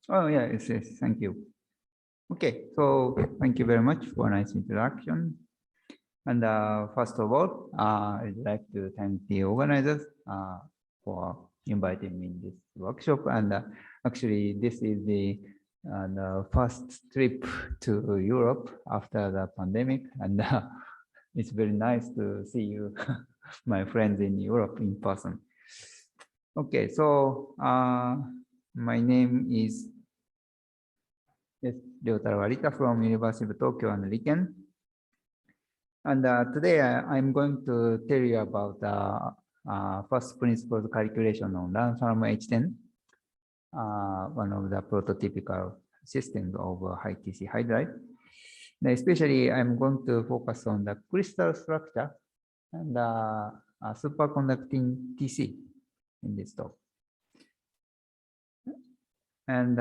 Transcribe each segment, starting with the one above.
Oh, yeah, yes, thank you. Okay, so thank you very much for a nice introduction. And first of all, I'd like to thank the organizers for inviting me in this workshop. And actually, this is the first trip to Europe after the pandemic. And it's very nice to see you, my friends in Europe in person. Okay, so my name is Ryotaro Arita from University of Tokyo and Riken. And today I'm going to tell you about first principles calculation on LaH10, one of the prototypical systems of high TC hydride. And especially, I'm going to focus on the crystal structure and superconducting TC in this talk. And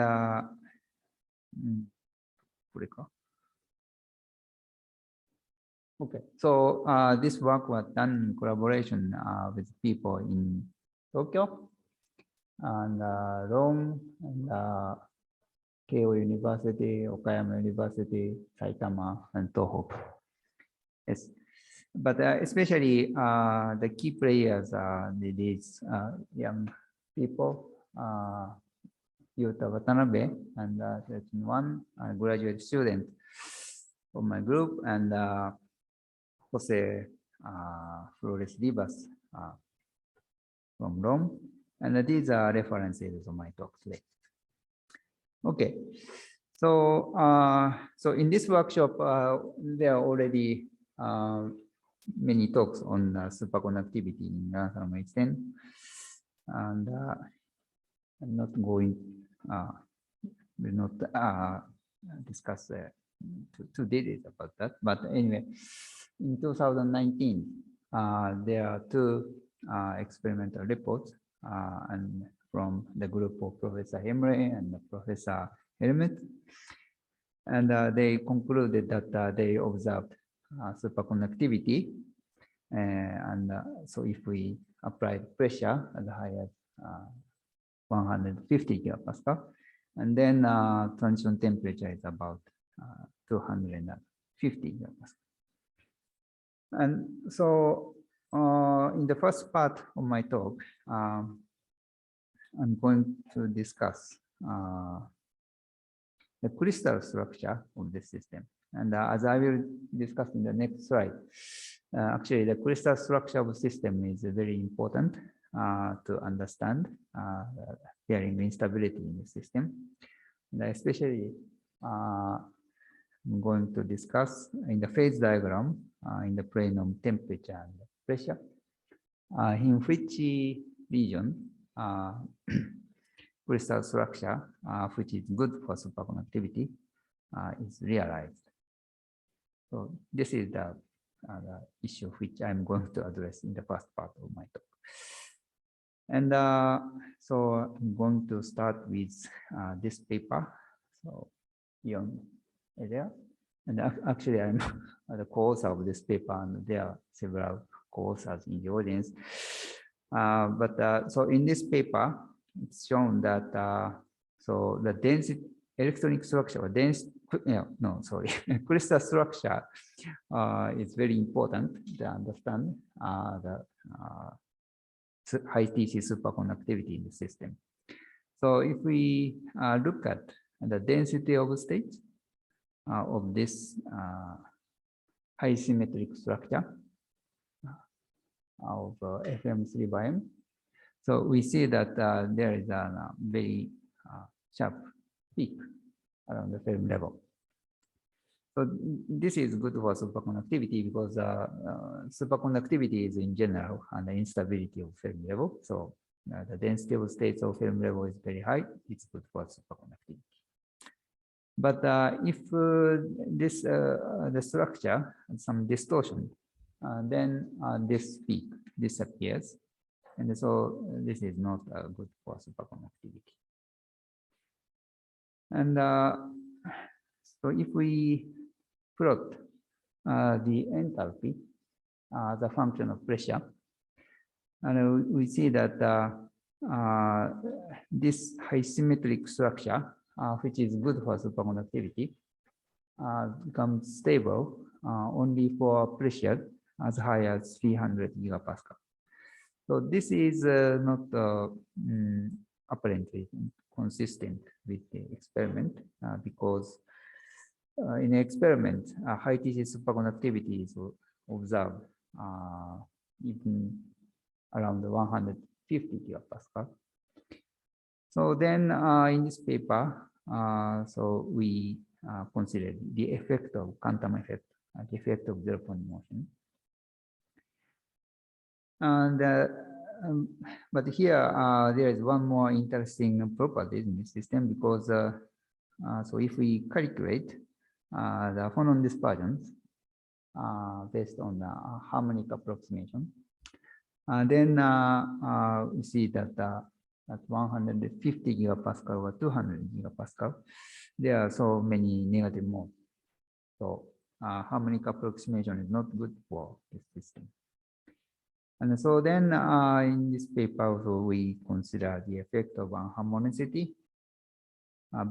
okay, so this work was done in collaboration with people in Tokyo and Rome and Keio University, Okayama University, Saitama, and Tohoku. Yes, but especially the key players are these young people, Yuta Watanabe, and that's one graduate student of my group, and Jose Flores Rivas from Rome. And these are references of my talk today. Okay, so so in this workshop, there are already many talks on superconductivity in LaH10, and I'm not going will not discuss too details about that. But anyway, in 2019, there are two experimental reports and from the group of Professor Hemre and Professor Helmet. And they concluded that they observed superconductivity. And so if we apply pressure as high as 150 gigapascal, and then transition temperature is about 250 gigapascal. And so in the first part of my talk, I'm going to discuss the crystal structure of this system. And as I will discuss in the next slide, actually the crystal structure of the system is very important to understand bearing instability in the system. And especially, I'm going to discuss in the phase diagram in the plane of temperature and pressure, in which region crystal structure, which is good for superconductivity, is realized. So this is the issue which I'm going to address in the first part of my talk. And so I'm going to start with this paper. So Ion area. And actually, I'm the co-author of this paper, and there are several co-authors in the audience. So in this paper, it's shown that so the density electronic structure or crystal structure is very important to understand the high TC superconductivity in the system. So if we look at the density of states of this high symmetric structure of FM3 by M, so we see that there is a very sharp peak around the film level. So this is good for superconductivity because superconductivity is in general an instability of film level. So the density of states of film level is very high. It's good for superconductivity. But if this the structure has some distortion, then this peak disappears, and so this is not good for superconductivity. And so if we plot the enthalpy as a function of pressure, and we see that this high symmetric structure which is good for superconductivity, becomes stable only for pressure as high as 300 gigapascal. So this is not apparently consistent with the experiment because in the experiment, high TC superconductivity is observed even around 150 gigapascal. So then in this paper, so we considered the effect of quantum effect, the effect of zero-point motion. And but here there is one more interesting property in this system because so if we calculate the phonon dispersions based on the harmonic approximation, then we see that at 150 gigapascal or 200 gigapascal, there are so many negative modes. So harmonic approximation is not good for this system. And so then in this paper, also we consider the effect of anharmonicity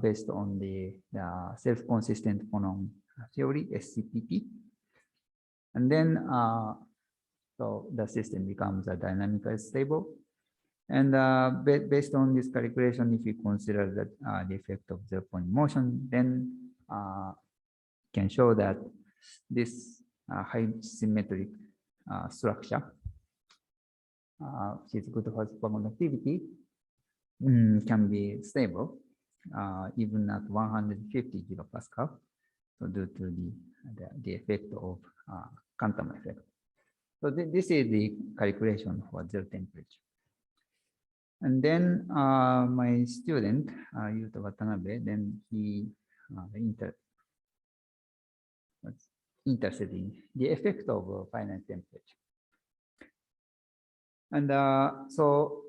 based on the self-consistent phonon theory, SCPT. And then so the system becomes dynamically stable. And based on this calculation, if we consider that the effect of zero-point motion, then can show that this high symmetric structure, which is good for superconductivity, can be stable even at 150 gigapascal. So due to the effect of quantum effect. So this is the calculation for zero temperature. And then my student, Yuta Watanabe, then he interested in the effect of finite temperature. And so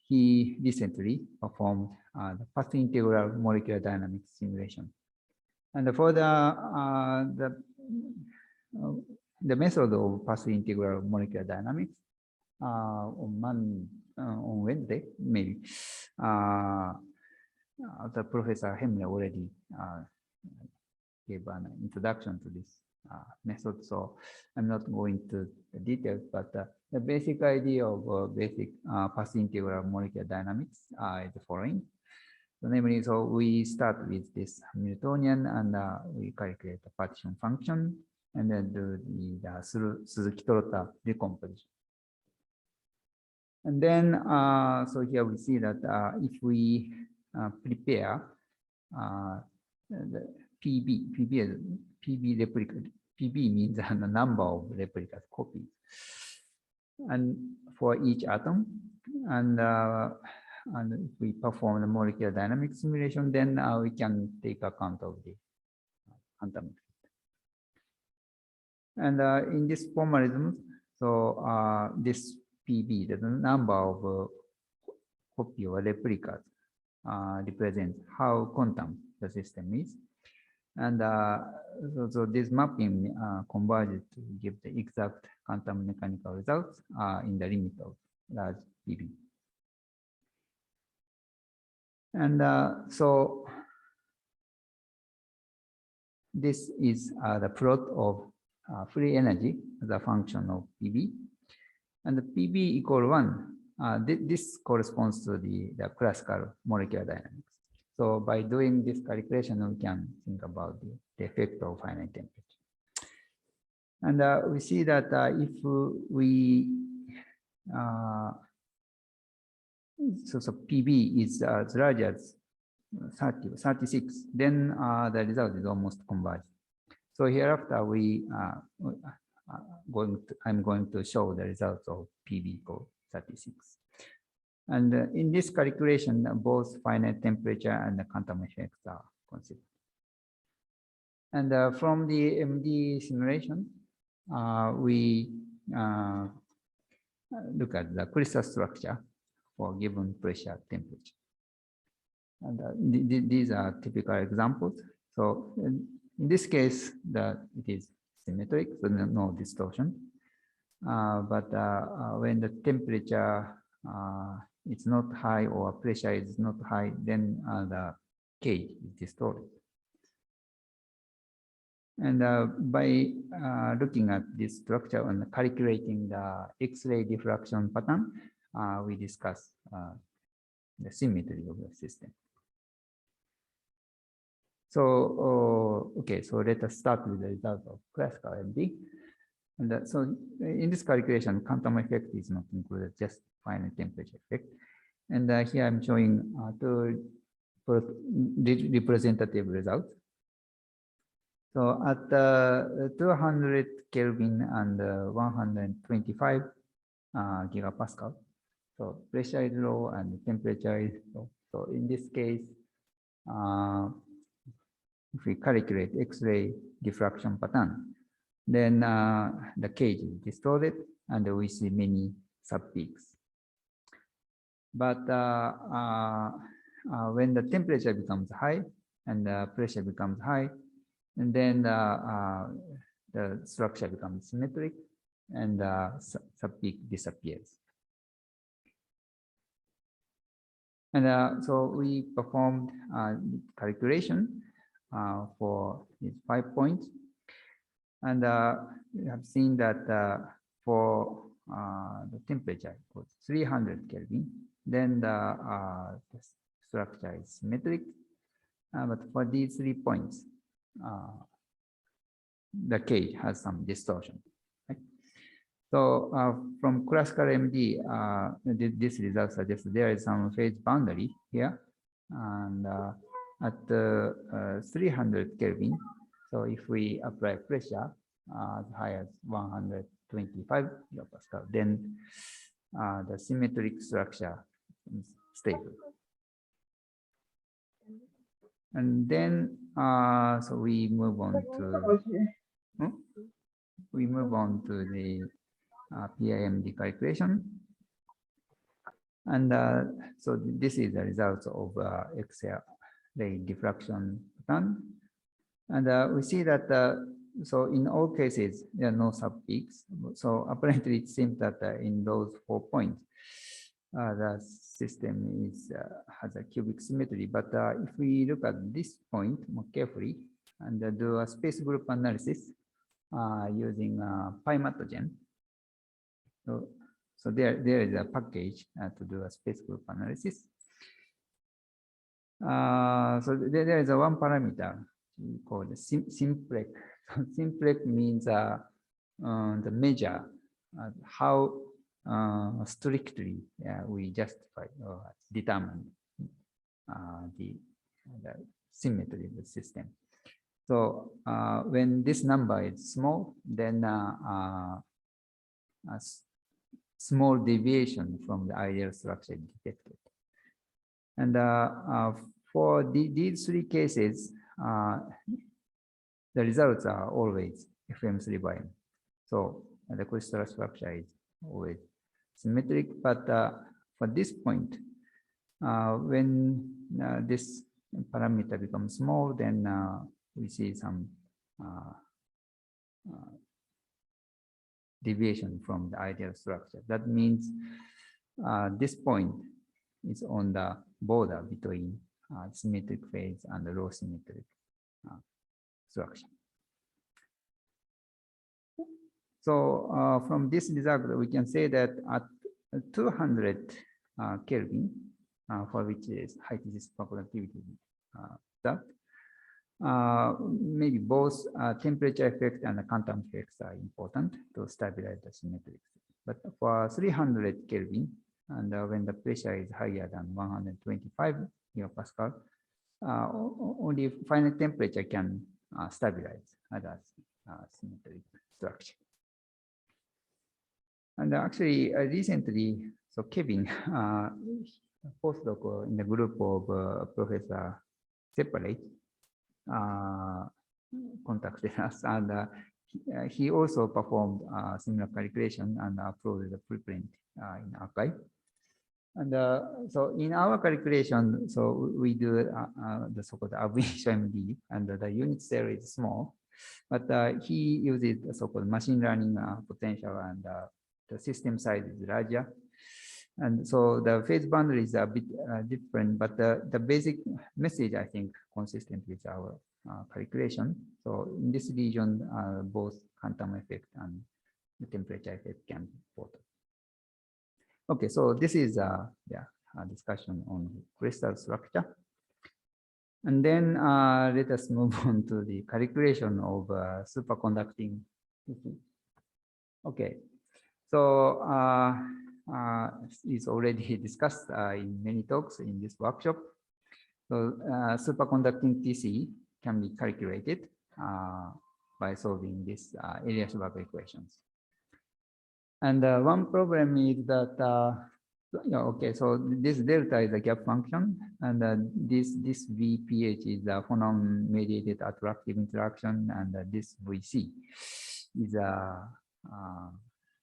he recently performed the path integral molecular dynamics simulation. And for the method of path integral molecular dynamics on Wednesday, maybe the Professor Hemler already gave an introduction to this method, so I'm not going to the details, but the basic idea of basic path integral molecular dynamics is the following. So namely, so we start with this Hamiltonian and we calculate the partition function and then do the Suzuki-Trota decomposition. And then, so here we see that if we prepare the PB replica, PB means the number of replicas copies, and for each atom, and if we perform the molecular dynamics simulation, then we can take account of the quantum effect. And in this formalism, so this PB, the number of copy or replicas, represents how quantum the system is. And so this mapping converges to give the exact quantum mechanical results in the limit of large PB. And so this is the plot of free energy as a function of PB. And the PB equal 1, this corresponds to the classical molecular dynamics. So by doing this calculation, we can think about the effect of finite temperature. And we see that if we, so PB is as large as 36, then the result is almost converged. So hereafter, I'm going to show the results of PB equal 36. And in this calculation, both finite temperature and the quantum effects are considered. And from the MD simulation, we look at the crystal structure for given pressure temperature. And these are typical examples. So in this case, it is symmetric, so no distortion. But when the temperature it's not high or pressure is not high, then the cage is distorted. And by looking at this structure and calculating the X-ray diffraction pattern, we discuss the symmetry of the system. So, okay, so let us start with the result of classical MD. And so in this calculation, quantum effect is not included, just final temperature effect. And here I'm showing two representative results. So at 200 Kelvin and 125 gigapascal, so pressure is low and temperature is low. So in this case, if we calculate X-ray diffraction pattern, then the cage is distorted and we see many subpeaks. But when the temperature becomes high and the pressure becomes high, and then the structure becomes symmetric and the subpeak disappears. And so we performed calculation for these 5 points. And we have seen that for the temperature was 300 Kelvin, then the structure is symmetric. But for these 3 points, the cage has some distortion. Right? So from classical MD, this result suggests there is some phase boundary here. And at 300 Kelvin, so if we apply pressure as high as 125 gigapascal, then the symmetric structure is stable. And then, so we move on to the PIMD calculation. And so this is the result of X-ray diffraction pattern. And we see that, so in all cases, there are no subpeaks. So apparently it seems that in those 4 points, the system has a cubic symmetry. But if we look at this point more carefully and do a space group analysis using PyMatogen, so there is a package to do a space group analysis. So there is a one parameter called simplex. Simplex means the measure how strictly we justify or determine the symmetry of the system. So when this number is small, then a small deviation from the ideal structure is detected. And for these 3 cases, the results are always FM3 by M. So the crystal structure is always symmetric. But for this point, when this parameter becomes small, then we see some deviation from the ideal structure. That means this point is on the border between symmetric phase and the low symmetric structure. So from this result, we can say that at 200 Kelvin, for which is high superconductivity, maybe both temperature effect and the quantum effects are important to stabilize the symmetry. But for 300 Kelvin, and when the pressure is higher than 125 gigapascal, only final temperature can stabilize the symmetric structure. And actually, recently, so Kevin, postdoc in the group of Professor Separate, contacted us, and he also performed similar calculation and uploaded the preprint in archive. And so in our calculation, so we do the so-called initio MD, and the unit cell is small, but he uses the so-called machine learning potential, and the system size is larger. And so the phase boundary is a bit different, but the basic message, I think, consistent with our calculation. So in this region, both quantum effect and the temperature effect can be reported. Okay, so this is a discussion on crystal structure. And then let us move on to the calculation of superconducting. Okay, so it's already discussed in many talks in this workshop. So superconducting TC can be calculated by solving this Eliashberg equations. And one problem is that, okay, so this delta is a gap function, and this VPH is a phonon-mediated attractive interaction, and this VC is a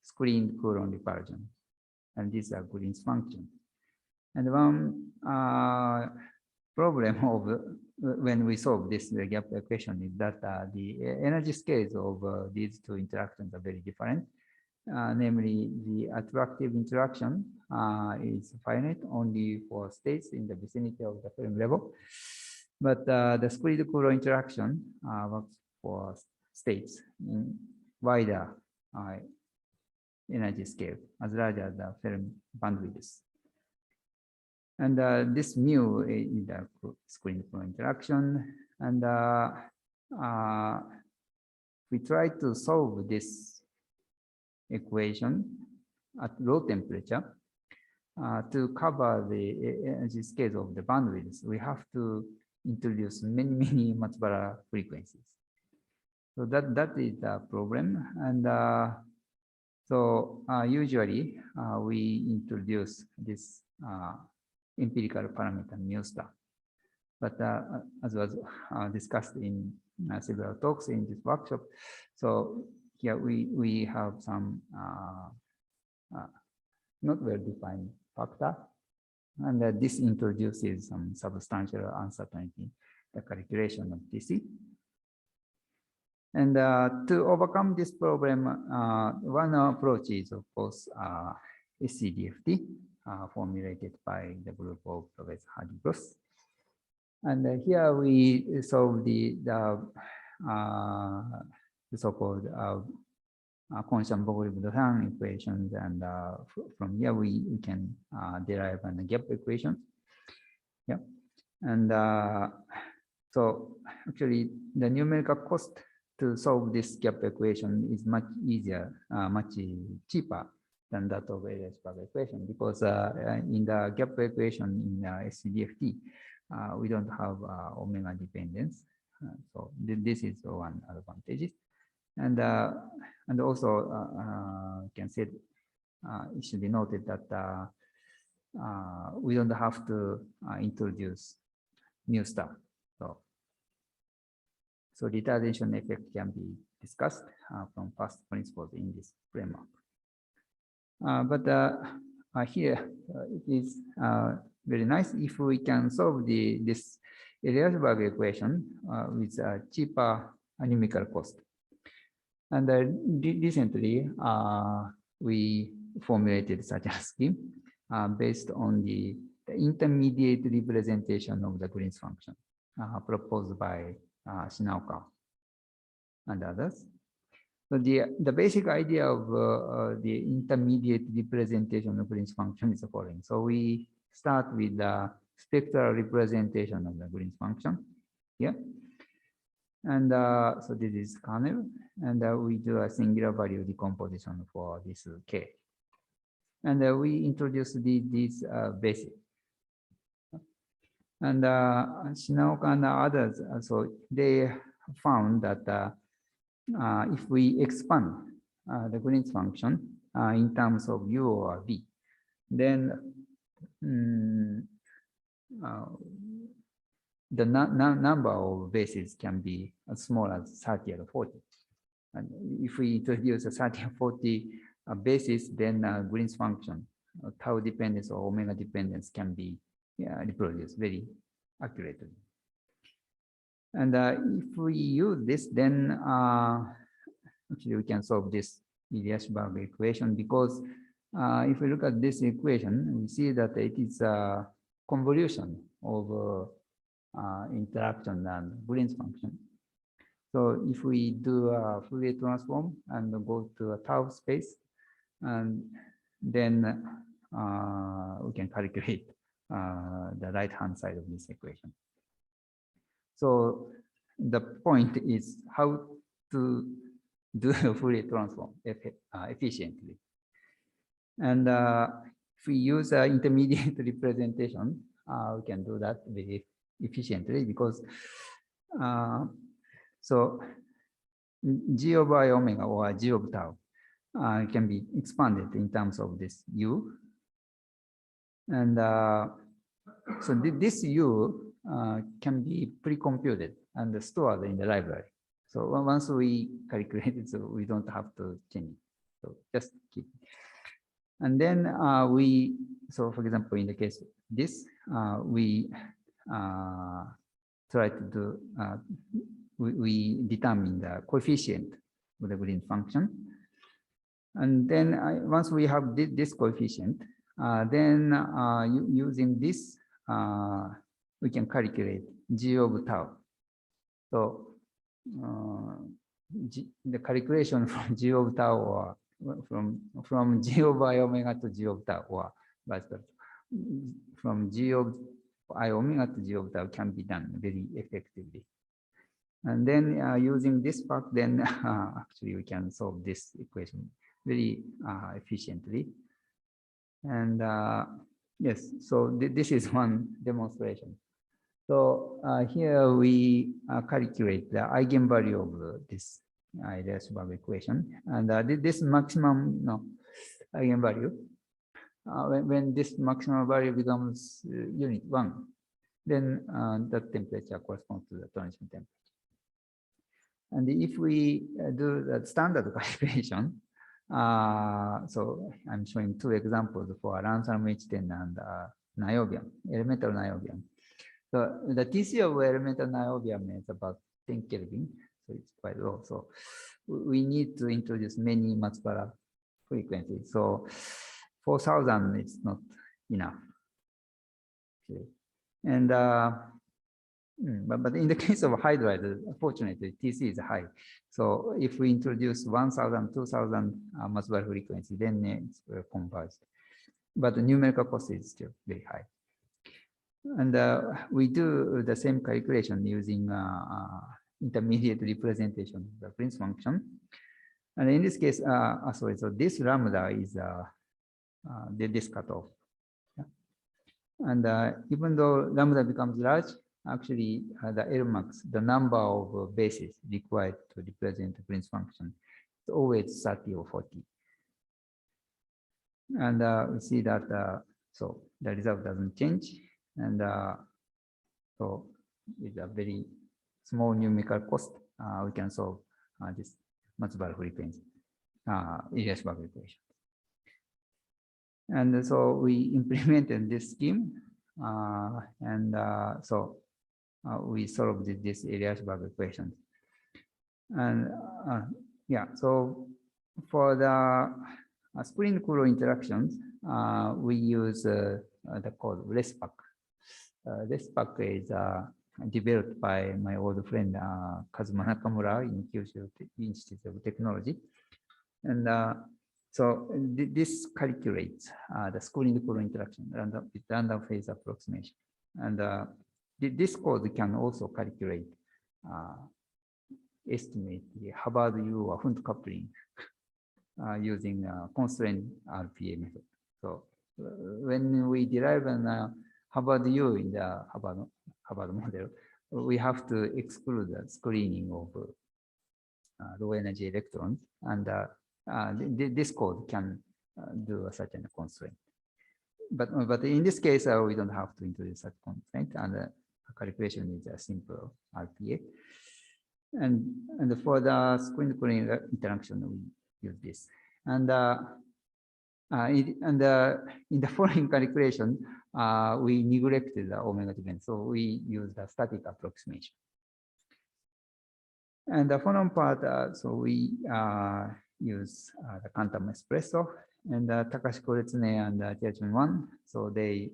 screened Coulomb repulsion, and this is a Green's function. And one problem of when we solve this gap equation is that the energy scales of these two interactions are very different. Namely, the attractive interaction is finite only for states in the vicinity of the film level, but the squeezed Coulomb interaction works for states in wider energy scale as large as the film bandwidth. And this mu is the squeezed Coulomb interaction, and we try to solve this equation at low temperature to cover the energy scales of the bandwidth. We have to introduce many Matsubara frequencies. So that is the problem. And so usually we introduce this empirical parameter mu star. But as was discussed in several talks in this workshop, so here we have some not well-defined factor, and this introduces some substantial uncertainty in the calculation of TC. And to overcome this problem, one approach is, of course, SCDFT, formulated by the group of Professor Hardy-Gross. And here we solve the so-called Kohn-Sham-Bogoliubov equations, and from here we can derive a gap equation. Yeah, and so actually the numerical cost to solve this gap equation is much easier, much cheaper than that of Eliashberg equation, because in the gap equation in SCDFT, we don't have omega dependence. So this is one advantage. And also can say it should be noted that we don't have to introduce mu star. So retardation effect can be discussed from first principles in this framework. But here it is very nice if we can solve this Eliashberg equation with a cheaper numerical cost. And recently, we formulated such a scheme based on the intermediate representation of the Green's function proposed by Shinaoka and others. So the basic idea of the intermediate representation of Green's function is the following. So we start with the spectral representation of the Green's function here. And so this is kernel, and we do a singular value decomposition for this K. And we introduce these bases. And Shinaoka and others, so they found that if we expand the Green's function in terms of U or V, then the number of bases can be as small as 30 or 40. And if we introduce a 30 or 40 bases, then Green's function, tau dependence or omega dependence can be reproduced very accurately. And if we use this, then actually we can solve this Eliashberg equation, because if we look at this equation, we see that it is a convolution of interaction and Green's function. So if we do a Fourier transform and go to a tau space, and then we can calculate the right-hand side of this equation. So the point is how to do a Fourier transform efficiently. And if we use an intermediate representation, we can do that very efficiently because so g over I omega or g of tau can be expanded in terms of this u. And so this u can be pre-computed and stored in the library. So once we calculate it, so we don't have to change it. So just keep it. And then so for example, in the case of this, we try to do, we determine the coefficient of the Green function. And then once we have this coefficient, then using this, we can calculate g of tau. So the calculation from g of tau or from g over I omega to g of tau or vice versa, from g of I omega to g of tau can be done very effectively. And then using this fact, then actually we can solve this equation very efficiently. And yes, so this is one demonstration. So here we calculate the eigenvalue of this Eliashberg equation, and this maximum eigenvalue, when this maximum value becomes unit 1, then that temperature corresponds to the transition temperature. And if we do the standard calculation, so I'm showing 2 examples for lanthanum LaH10 and niobium, elemental niobium. So the TC of elemental niobium is about 10 Kelvin, so it's quite low. So we need to introduce many Matsubara frequencies. So 4,000 is not enough. Okay. And but in the case of hydride, fortunately, TC is high. So if we introduce 1,000, 2,000 Matsubara frequency, then it's converged. But the numerical cost is still very high. And we do the same calculation using intermediate representation of the Green's function. And in this case, sorry, so this lambda is this cutoff. Yeah. And even though lambda becomes large, actually the Lmax, the number of bases required to represent the Green's function, is always 30 or 40. And we see that so the result doesn't change. And so with a very small numerical cost, we can solve this Matsubara frequency, Eliashberg equation. And so we implemented this scheme, and so we solved this Eliashberg equation. And yeah, so for the spin-coulomb interactions, we use the code LaH10. LaH10 is developed by my old friend Kazuma Nakamura in Kyushu Institute of Technology. And so this calculates the spin-coulomb interaction with random phase approximation. And this code can also calculate, estimate the Hubbard U or Hund coupling using constraint RPA method. So when we derive an Hubbard U in the Hubbard model, we have to exclude the screening of low energy electrons, and this code can do such a constraint. But in this case, we don't have to introduce such constraint, and the calculation is a simple RPA. And for the spin-coulomb interaction, we use this. And in the following calculation, we neglected the omega event, so we use the static approximation. And the following part, so we use the quantum espresso, And Takashi Koretsune and Tiachuan, so they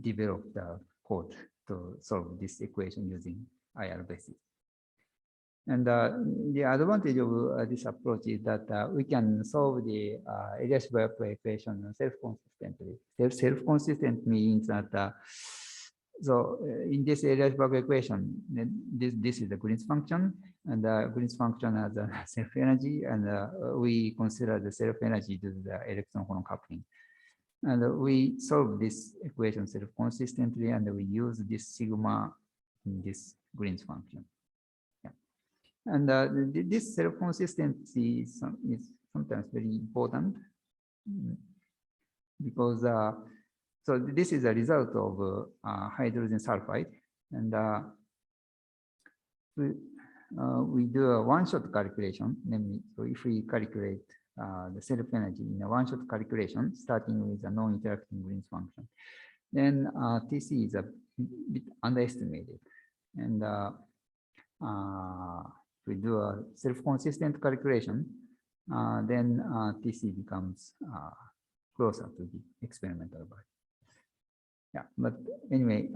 developed the code to solve this equation using IR basis. And the advantage of this approach is that we can solve the Eliashberg equation self-consistently. Self-consistent means that so in this Eliashberg equation, this is the Green's function, and the Green's function has a self-energy, and we consider the self-energy to the electron-hole coupling. And we solve this equation self-consistently, and we use this sigma in this Green's function. Yeah. And this self-consistency is sometimes very important because so this is a result of hydrogen sulfide, and we do a one-shot calculation. Namely, so if we calculate the self-energy in a one-shot calculation, starting with a non-interacting Green's function, then TC is a bit underestimated. And if we do a self-consistent calculation, then TC becomes closer to the experimental value. Yeah, but anyway,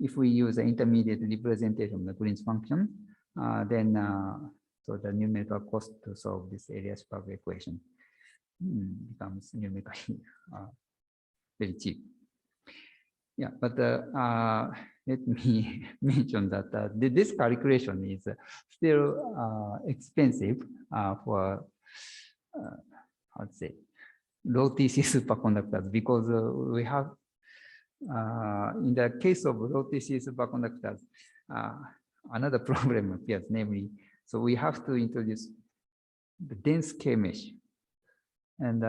if we use an intermediate representation of the Green's function, then so the numerical cost to solve this Eliashberg equation becomes numerically very cheap. Yeah, but let me mention that this calculation is still expensive for how to say low TC superconductors, because we have in the case of low TC superconductors, another problem appears, namely, so we have to introduce the dense K mesh. And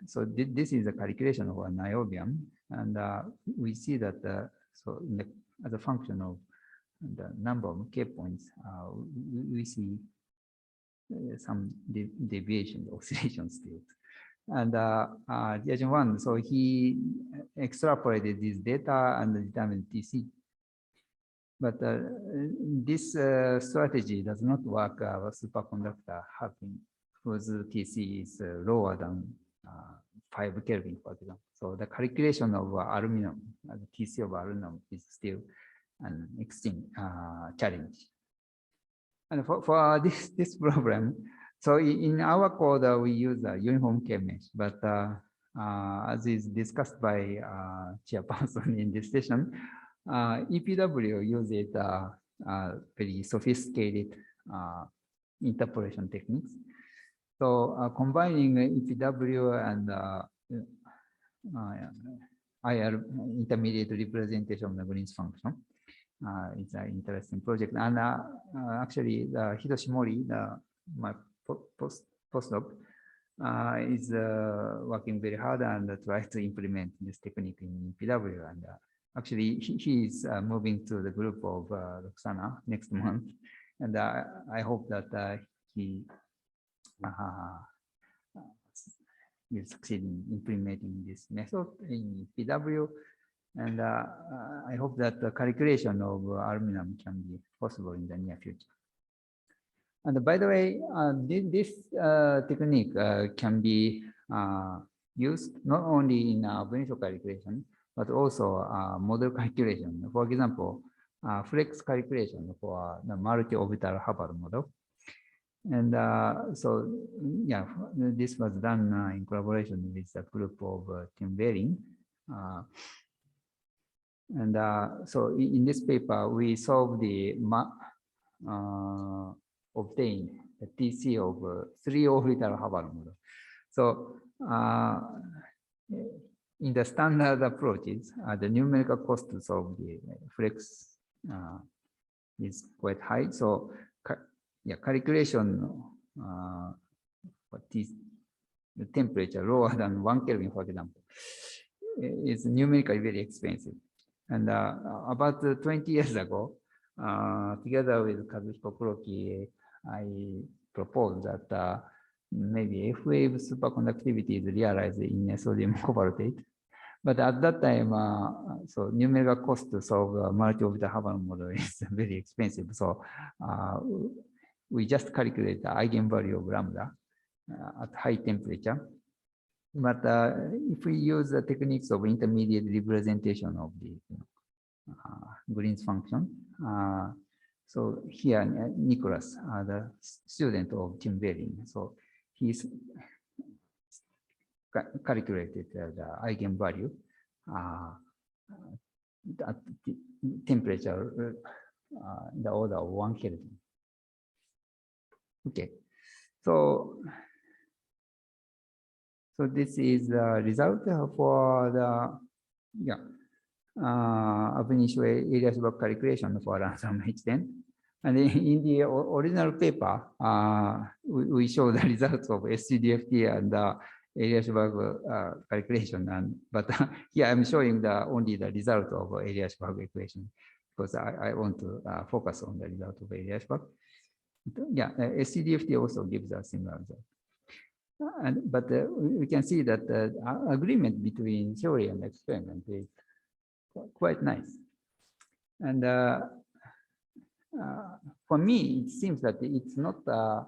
so this is a calculation of a niobium, and we see that so in the, as a function of the number of K points, we see some deviation, oscillation still. And Jiajun-1, so he extrapolated this data and determined TC. But this strategy does not work with superconductor having, whose TC is lower than 5 Kelvin, for example. So the calculation of aluminum, the TC of aluminum, is still an extreme challenge. And for this problem, so in our code, we use a uniform K mesh, but as is discussed by chairperson in this session, EPW uses very sophisticated interpolation techniques. So combining EPW and IR intermediate representation of the Green's function is an interesting project. And actually, Hiroshi Mori, my postdoc, is working very hard and tries to implement this technique in EPW. And actually, he is moving to the group of Roxana next month. And I hope that he will succeed in implementing this method in PW. And I hope that the calculation of aluminum can be possible in the near future. And by the way, this technique can be used not only in Benito calculation, but also model calculation. For example, flex calculation for the multi-orbital Hubbard model. And so, yeah, this was done in collaboration with a group of Tim Behring. And so in this paper, we solved the obtained the TC of 3 orbital Hubbard model. So in the standard approaches, the numerical cost to solve the flex is quite high. So yeah, calculation for the temperature lower than 1 Kelvin, for example, is numerically very expensive. And about 20 years ago, together with Kazuhiko Kuroki, I proposed that maybe F-wave superconductivity is realized in sodium cobaltate. But at that time, so numerical cost to solve multi-orbital Hubbard model is very expensive. So we just calculate the eigenvalue of lambda, at high temperature. But if we use the techniques of intermediate representation of the Green's function, so here Nicholas, the student of Tim Belling, so he's calculated the eigenvalue at the temperature the order of 1 Kelvin. Okay, so this is the result for the ab initio Eliashberg calculation for LaH10. And in the original paper, we show the results of SCDFT and Eliashberg calculation. But here I'm showing only the result of Eliashberg equation because I want to focus on the result of Eliashberg. Yeah, SCDFT also gives a similar result. But we can see that the agreement between theory and experiment is quite nice. And for me, it seems that it's not an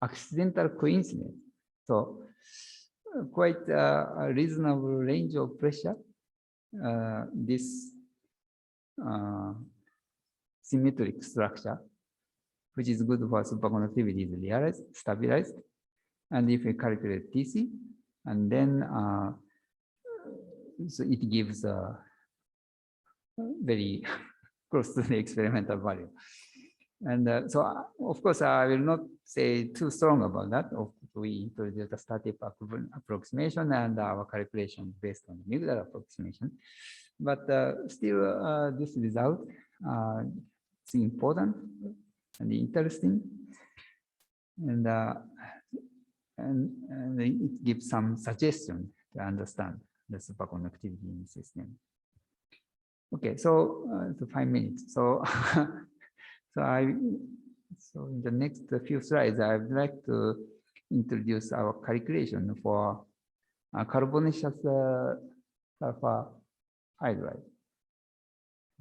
accidental coincidence. So quite a reasonable range of pressure. This symmetric structure, which is good for superconductivity, is realized, stabilized. And if we calculate TC, and then so it gives very close to the experimental value. And so, of course, I will not say too strong about that. We introduced a static approximation and our calculation based on the Migdal approximation. But still, this result is important and interesting. And it gives some suggestion to understand the superconductivity in the system. Okay, so 5 minutes. So, so in the next few slides, I would like to introduce our calculation for carbonaceous sulfur hydride.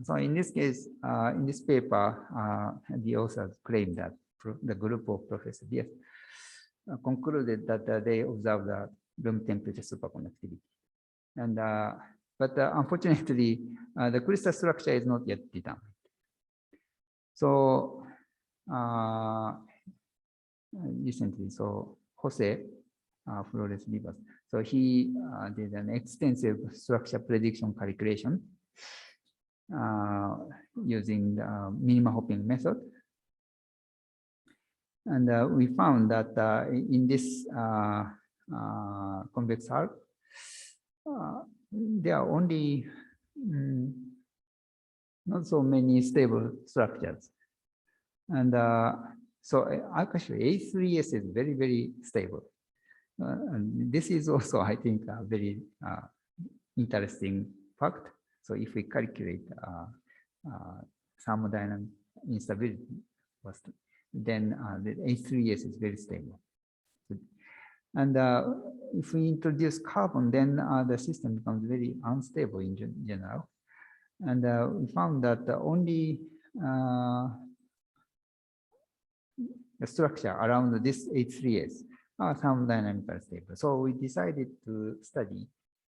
So in this case, in this paper, the authors claim that the group of Professor Diaz concluded that they observed the room temperature superconductivity. And but unfortunately, the crystal structure is not yet determined. So recently, so Jose Flores Rivas, so he did an extensive structure prediction calculation using the minima hopping method. And we found that in this convex hull, there are only not so many stable structures. And so actually A3S is very, very stable. And this is also, I think, a very interesting fact. So if we calculate thermodynamic instability, then the A3S is very stable. And if we introduce carbon, then the system becomes very unstable in general. And we found that only the structure around this H3S are thermodynamically stable. So we decided to study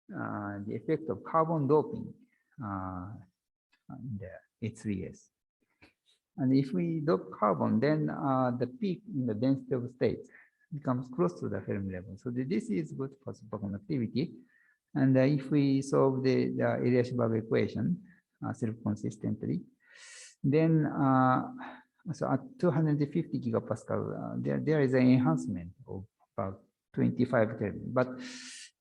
the effect of carbon doping in the H3S. And if we dope carbon, then the peak in the density of states becomes close to the Fermi level. So this is good for superconductivity. And if we solve the Eliashberg equation self-consistently, then so at 250 gigapascal, there is an enhancement of about 25 Kelvin. But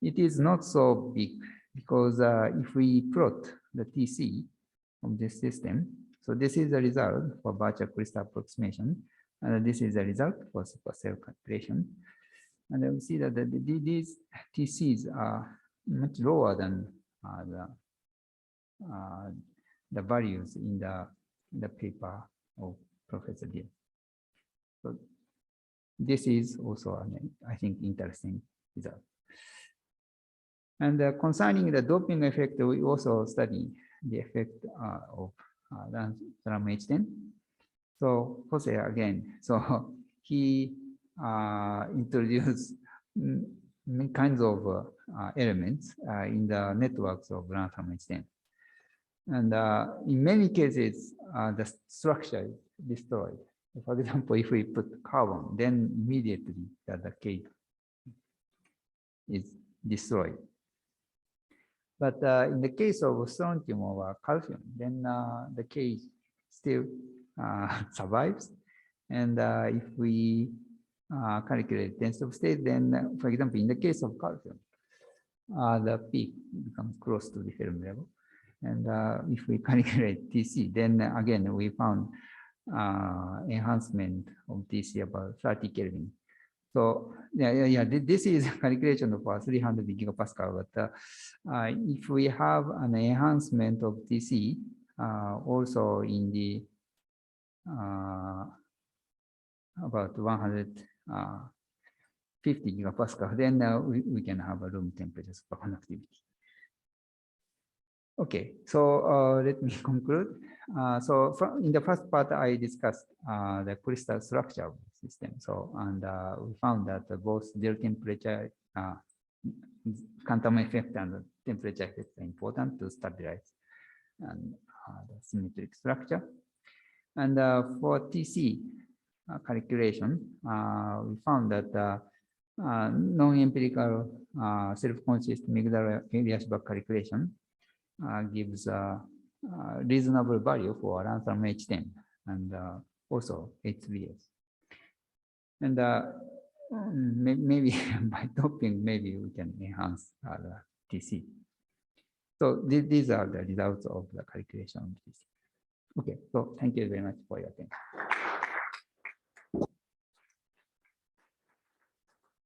it is not so big because if we plot the TC of this system, so this is the result for virtual crystal approximation, and this is the result for supercell calculation. And we see that these TCs are much lower than the values in the paper of Professor Diaz. So this is also an, I think, interesting result. And concerning the doping effect, we also study the effect of LaH10. So Jose again, so he introduced many kinds of elements in the networks of LaH10. And in many cases, the structure is destroyed. For example, if we put carbon, then immediately the cake is destroyed. But in the case of strontium or calcium, then the cake still survives. And if we calculate density of state, then, for example, in the case of calcium, the peak becomes close to the film level. And if we calculate TC, then again, we found enhancement of TC about 30 Kelvin. So this is calculation of 300 gigapascal. But if we have an enhancement of TC also in the about 150 gigapascal, then we can have a room temperature superconductivity. Okay, so let me conclude. So in the first part, I discussed the crystal structure of the system. So, and we found that both zero temperature, quantum effect and temperature effect are important to stabilize and the symmetric structure. And for TC calculation, we found that non-empirical self-conscious Migdal Eliashberg calculation gives a reasonable value for LaH10 and also H3S. And maybe by doping, maybe we can enhance the TC. So these are the results of the calculation of TC. Okay, so thank you very much for your attention.